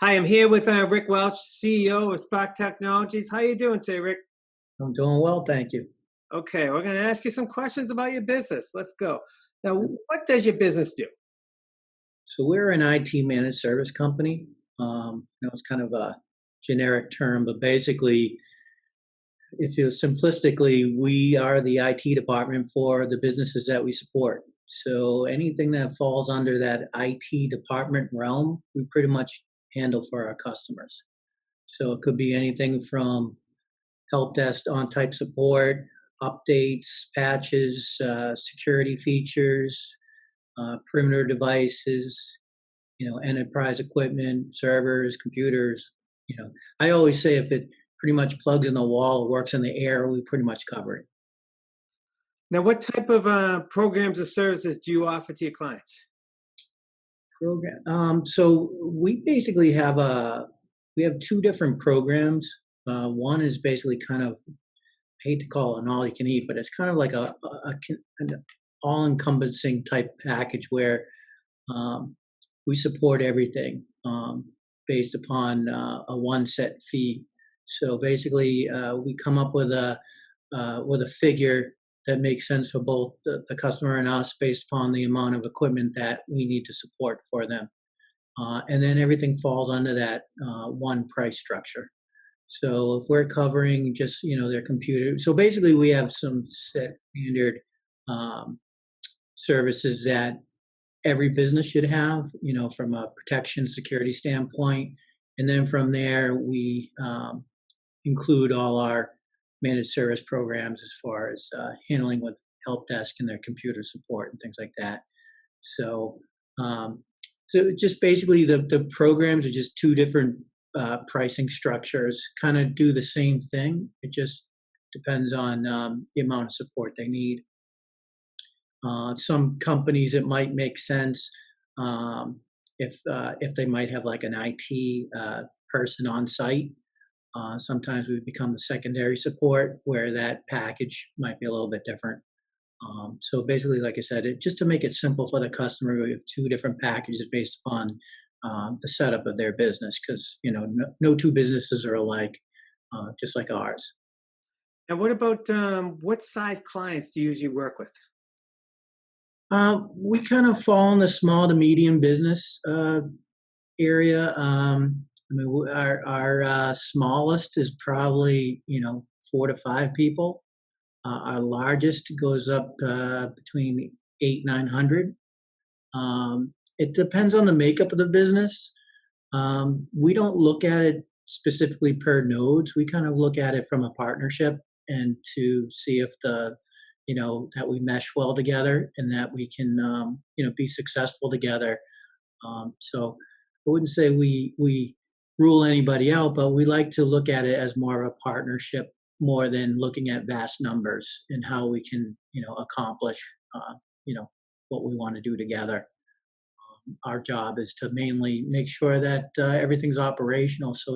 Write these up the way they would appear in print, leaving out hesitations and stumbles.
Hi, I'm here with Rick Welch, CEO of Spark Technologies. How you doing today, Rick? I'm doing well, thank you. Okay, we're going to ask you some questions about your business. Let's go. Now, what does your business do? So we're an IT managed service company. It's kind of a generic term, but basically, if you simplistically, we are the IT department for the businesses that we support. So anything that falls under that IT department realm, we pretty much handle for our customers. So it could be anything from help desk on-type support, updates, patches, security features, perimeter devices, enterprise equipment, servers, computers. I always say if it pretty much plugs in the wall, works in the air, we pretty much cover it. Now, what type of programs or services do you offer to your clients? So we basically we have two different programs. One is basically kind of, I hate to call it an all you can eat, but it's kind of like an all encompassing type package where we support everything based upon a one set fee. So basically, we come up with a figure that makes sense for both the customer and us based upon the amount of equipment that we need to support for them. And then everything falls under that one price structure. So if we're covering just their computer, so basically we have some set standard services that every business should have, from a protection security standpoint, and then from there we include all our managed service programs as far as handling with help desk and their computer support and things like that. So, so just basically the programs are just two different pricing structures, kind of do the same thing. It just depends on the amount of support they need. Some companies, it might make sense if they might have like an IT person on site. Sometimes we become the secondary support where that package might be a little bit different. So basically, like I said, just to make it simple for the customer, we have two different packages based upon the setup of their business, because no two businesses are alike, just like ours. And what about what size clients do you usually work with? We kind of fall in the small to medium business area. Our smallest is probably 4 to 5 people. Our largest goes up between 800-900. It depends on the makeup of the business. We don't look at it specifically per nodes. We kind of look at it from a partnership and to see if that we mesh well together and that we can be successful together. So I wouldn't say we rule anybody out, but we like to look at it as more of a partnership more than looking at vast numbers and how we can accomplish what we want to do together. Our job is to mainly make sure that everything's operational, so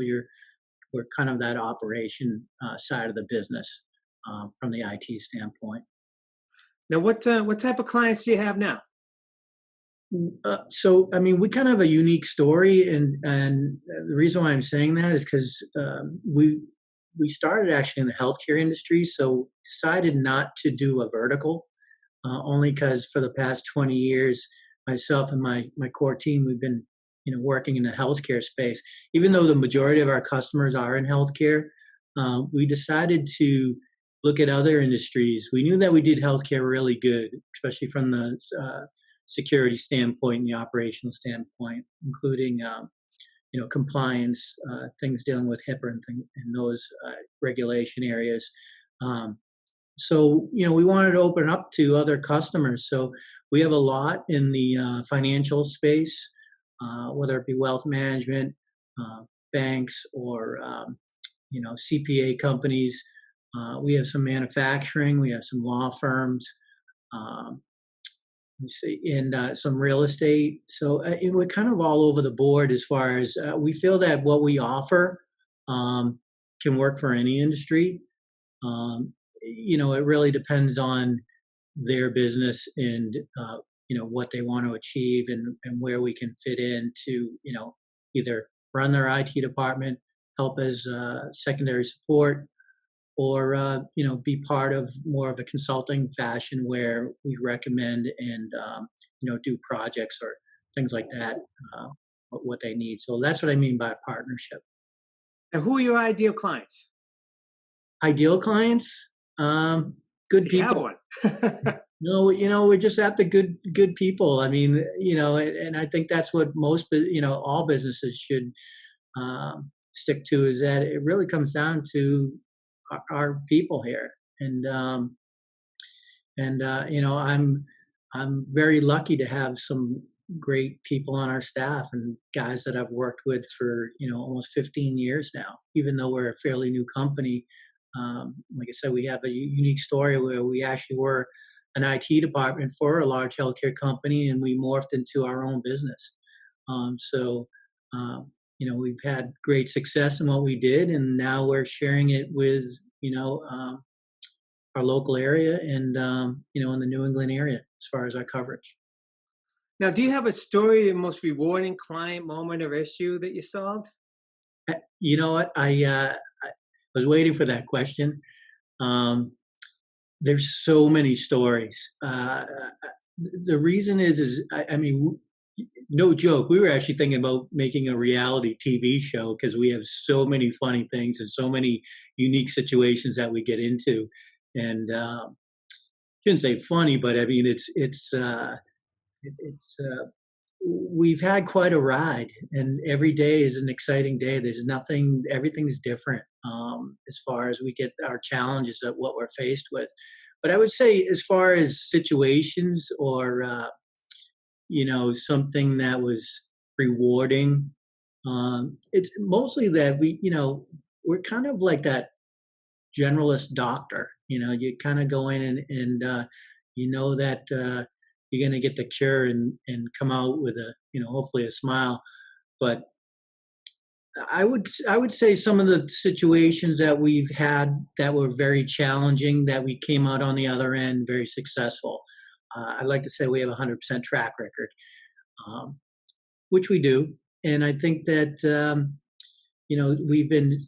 we're kind of that operation side of the business from the IT standpoint. Now, what type of clients do you have now? So, I mean, we kind of have a unique story, and the reason why I'm saying that is because we started actually in the healthcare industry, so decided not to do a vertical, only because for the past 20 years, myself and my core team, we've been working in the healthcare space. Even though the majority of our customers are in healthcare, we decided to look at other industries. We knew that we did healthcare really good, especially from the security standpoint and the operational standpoint, including compliance, things dealing with HIPAA and those regulation areas. So we wanted to open up to other customers. So we have a lot in the financial space, whether it be wealth management, banks, or CPA companies. We have some manufacturing. We have some law firms. And some real estate. So we're kind of all over the board as far as we feel that what we offer can work for any industry. It really depends on their business and what they want to achieve and where we can fit in to either run their IT department, help as secondary support, or be part of more of a consulting fashion where we recommend and do projects or things like that, uh, what they need. So that's what I mean by a partnership. And who are your ideal clients? Ideal clients, good Do you have people. one? No, we're just at the good people. I mean, and I think that's what most, all businesses should stick to, is that it really comes down to our people here. And I'm very lucky to have some great people on our staff and guys that I've worked with for almost 15 years now. Even though we're a fairly new company, like I said, we have a unique story where we actually were an IT department for a large healthcare company, and we morphed into our own business. So, we've had great success in what we did, and now we're sharing it with our local area and in the New England area as far as our coverage. Now, do you have a story, the most rewarding client moment or issue that you solved? You know what? I was waiting for that question. Um, there's so many stories. The reason is I mean, no joke. We were actually thinking about making a reality TV show because we have so many funny things and so many unique situations that we get into. And shouldn't say funny, but I mean it's we've had quite a ride, and every day is an exciting day. There's nothing, everything's different as far as we get our challenges of what we're faced with. But I would say, as far as situations or something that was rewarding, it's mostly that we're kind of like that generalist doctor. You kind of go in and that you're going to get the cure and come out with a hopefully a smile. But I would say some of the situations that we've had that were very challenging, that we came out on the other end very successful. I'd like to say we have a 100% track record, which we do. And I think that we've been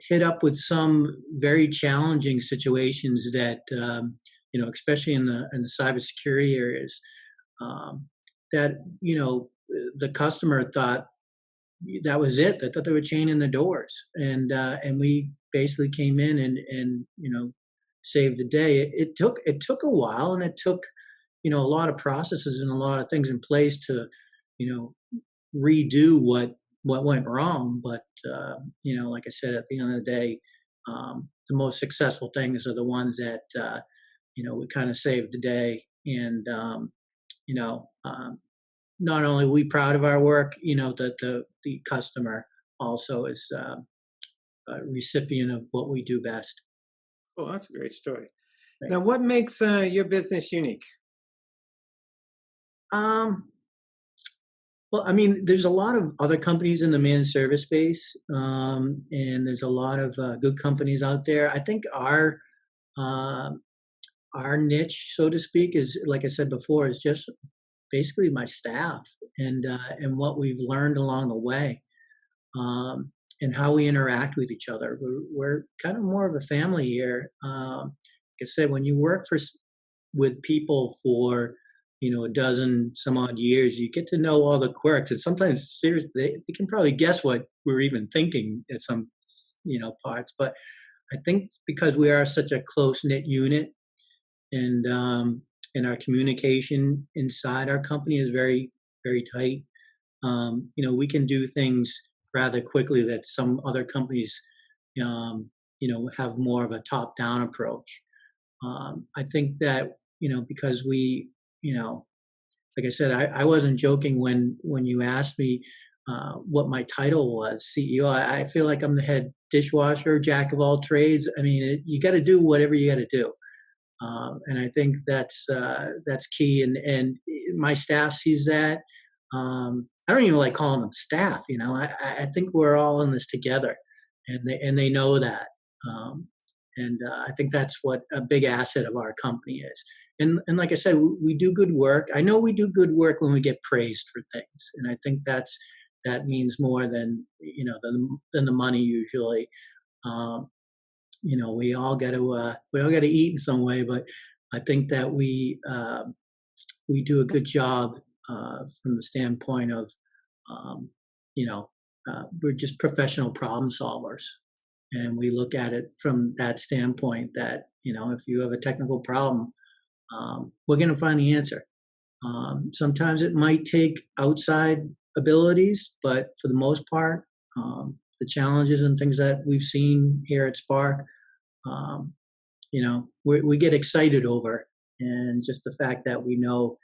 hit up with some very challenging situations that especially in the cybersecurity areas, that the customer thought that was it. They thought they were chaining the doors, and we basically came in and saved the day. It took a while, and it took a lot of processes and a lot of things in place to redo what went wrong. But like I said, at the end of the day, the most successful things are the ones that we kind of saved the day. And not only are we proud of our work, the customer also is a recipient of what we do best. Oh, that's a great story. Now, Thanks. what makes your business unique? Um, well, I mean, there's a lot of other companies in the managed service space, and there's a lot of good companies out there. I think uh, our niche, so to speak, is, like I said before, is just basically my staff and what we've learned along the way, and how we interact with each other. We're kind of more of a family here. Like I said, when you work with people for a dozen some odd years, you get to know all the quirks, and sometimes seriously they can probably guess what we're even thinking at some parts. But I think because we are such a close knit unit, and our communication inside our company is very, very tight. We can do things rather quickly that some other companies, have more of a top-down approach. I think that because we, like I said, I wasn't joking when you asked me what my title was, CEO. I feel like I'm the head dishwasher, jack of all trades. I mean, you got to do whatever you got to do. And I think that's key, and my staff sees that. I don't even like calling them staff. I think we're all in this together, and they know that. And I think that's what a big asset of our company is. And like I said, we do good work. I know we do good work when we get praised for things, and I think that means more than than the money usually. Um, we all got to eat in some way, but I think that we do a good job from the standpoint of um, you know we're just professional problem solvers, and we look at it from that standpoint that if you have a technical problem, we're going to find the answer. Sometimes it might take outside abilities, but for the most part, the challenges and things that we've seen here at Spark, um, we get excited over, and just the fact that we know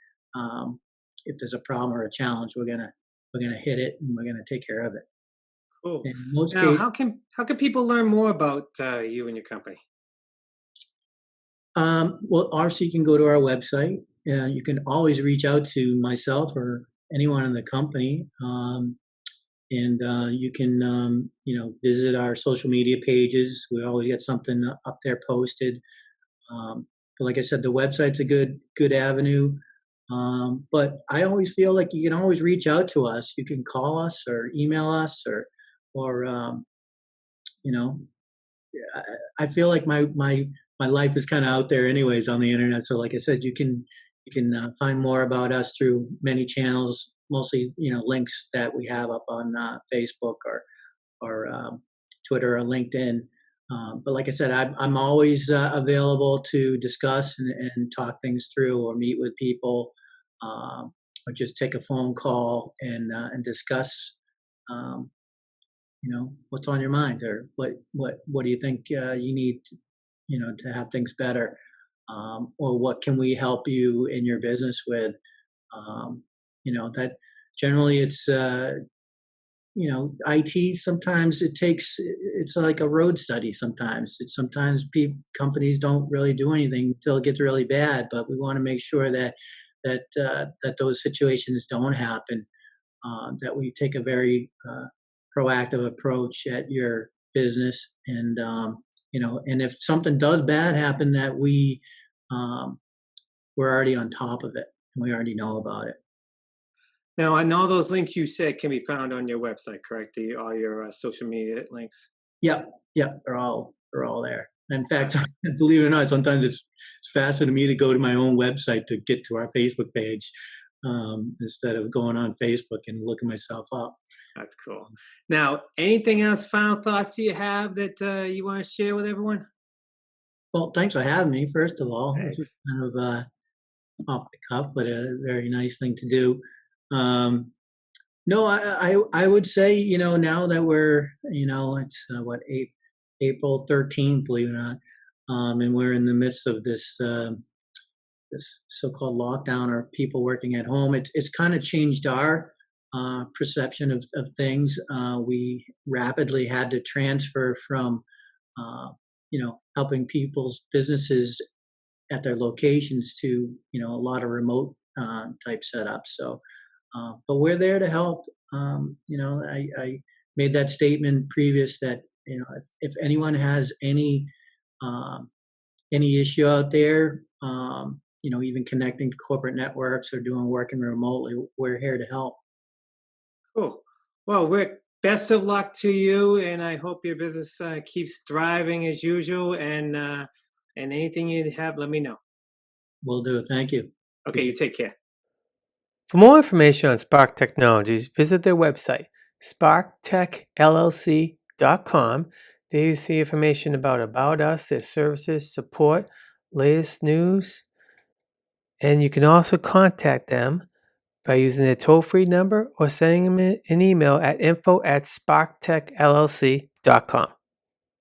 if there's a problem or a challenge, we're gonna hit it and we're gonna take care of it. Cool. In most Now, cases, how can people learn more about you and your company? well, obviously you can go to our website. You can always reach out to myself or anyone in the company. And you can visit our social media pages. We always get something up there posted. But like I said, the website's a good avenue. But I always feel like you can always reach out to us. You can call us or email us, or you know I, I feel like my life is kind of out there anyways on the internet. So like I said, you can find more about us through many channels, mostly links that we have up on Facebook or Twitter or LinkedIn. But like I said, I'm always available to discuss and talk things through, or meet with people, or just take a phone call and discuss, um, what's on your mind, or what do you think you need, to have things better, or what can we help you in your business with. That generally IT, sometimes it's like a road study. Sometimes companies don't really do anything until it gets really bad, but we want to make sure that those situations don't happen, that we take a very proactive approach at your business. And if something does bad happen, that um, we're already on top of it and we already know about it. Now, and all those links you said can be found on your website, correct? All your social media links. Yep, yep, they're all there. In Uh, fact, believe it or not, sometimes it's faster to me to go to my own website to get to our Facebook page, instead of going on Facebook and looking myself up. that's cool. Now, anything else, final thoughts you have that you want to share with everyone? Well, thanks for having me. First of all, this was Thanks. kind of off the cuff, but a very nice thing to do. Um, no, I would say, now that we're, it's April 13th, believe it or not, and we're in the midst of this so-called lockdown, or people working at home. It's kind of changed our perception of things. We rapidly had to transfer from helping people's businesses at their locations to a lot of remote type setups. So, but we're there to help. I made that statement previous that if anyone has um, any issue out there, even connecting to corporate networks or working remotely, we're here to help. Cool. Well, Rick, best of luck to you, and I hope your business keeps thriving as usual. And anything you have, let me know. Will do. Thank you. Okay, you Appreciate take care. For more information on Spark Technologies, visit their website, sparktechllc.com. There you see information about us, their services, support, latest news, and you can also contact them by using their toll-free number or sending them an email at info@sparktechllc.com.